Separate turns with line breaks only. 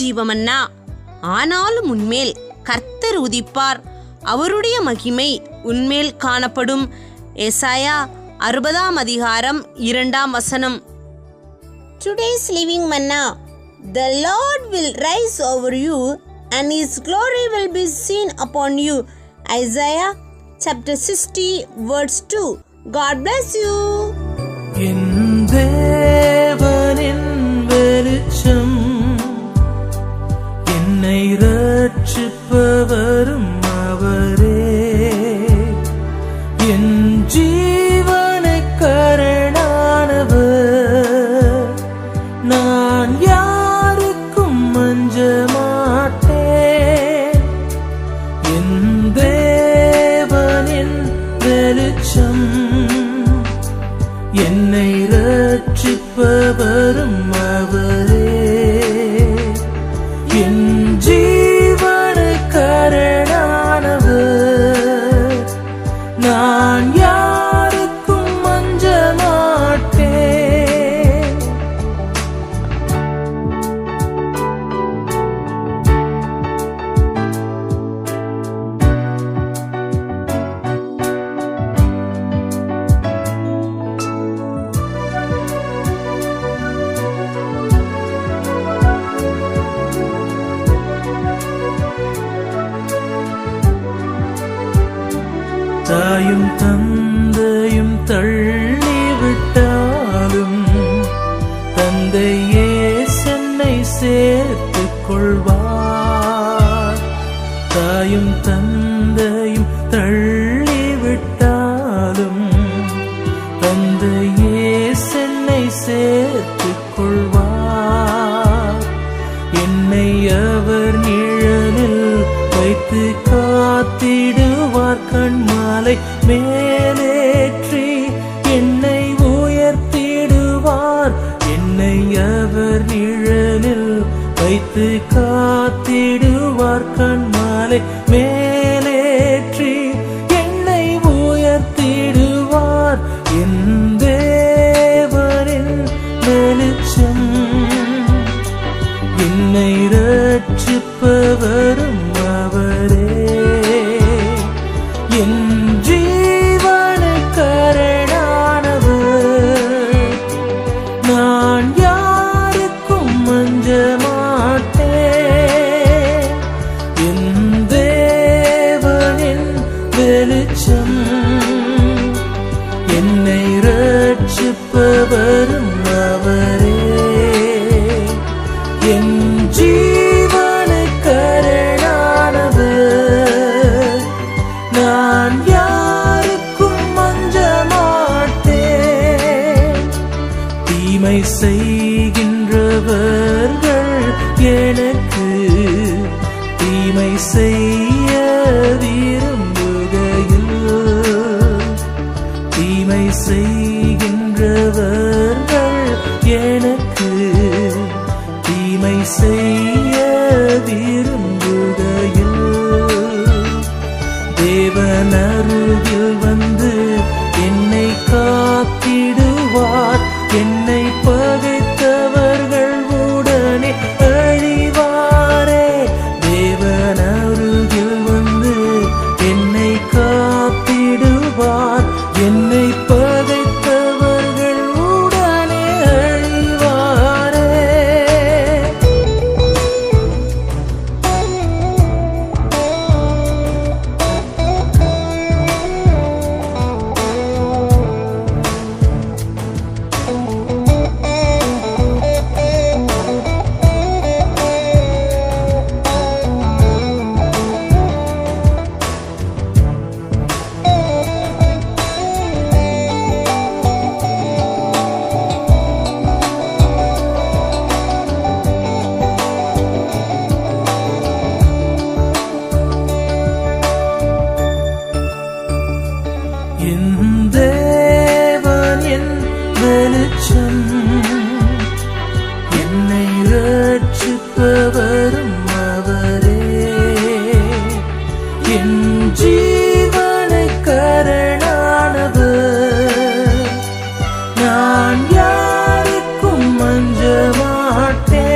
ஜீவமன்னா. ஆனாலும் உன்மேல் கர்த்தர் உதிப்பார், அவருடைய மகிமை உன்மேல் காணப்படும். ஏசாயா 60:2.
Today's living manna. The Lord will rise over you and his glory will be seen upon you. Isaiah chapter 60 verse 2. God bless you.
என் தேவனின் வெளிச்சம், என்னை ரட்சிப்பவரும் அவரே. என் ஜீவனுக்கரணானவர், நான் யாருக்கும் அஞ்ச மாட்டேன். என் தேவனின் வெளிச்சம், என்னை ரட்சிப்பவரும் அவரே. என் ஜீவனுக்கரணானவர், நான் யாருக்கும் அஞ்ச மாட்டேன். தாயும் தந்தையும் தள்ளிவிட்டாலும் தந்தையே சென்னை சேர்த்துக் கொள்வார். தாயும் தந்தையும் தள்ளிவிட்டாலும் தந்தையே சென்னை சேர்த்துக் கொள்வார். என்னை அவர் நிழலில் வைத்து காத்திடுவார். கண்மாலை மேலேற்றி என்னை உயர்த்திடுவார். என்னை அவர் நிழலில் வைத்து காத்திடுவார். கண்மாலை மேலேற்றி என்னை உயர்த்திடுவார். என் தேவனின் வெளிச்சம், என்னை ரட்சிப்பவரும் அவரே. என் ஜீவனுக்கரணானவர், நான் யாருக்கும் அஞ்ச மாட்டேன். என் தேவனின் வெளிச்சம், என்னை ரட்சிப்பவரும் அவரே. என் ஜீவனுக்கரணானவர், நான் யாருக்கும் அஞ்ச மாட்டேன். தீமை செய்கின்றவர்கள் எனக்கு தீமை செய்ய விரும்புகையில், தீமை செய்கின்றவர்கள் எனக்கு தீமை செய்ய விரும்புகையில், தேவன் அருகில் வந்து என்னை காத்திடுவார். என்னை பகைத்தவர்கள் உடனே அழிவாரே. தேவன் அருகில் வந்து என்னை காத்திடுவார். என்னை பகைத்தவர்கள் உடனே அழிவாரே. வெளிச்சம் என்னை ரட்சிப்பவரும் அவரே. என் ஜீவனுக்கரணானவர், நான் யாருக்கும் அஞ்ச மாட்டேன்.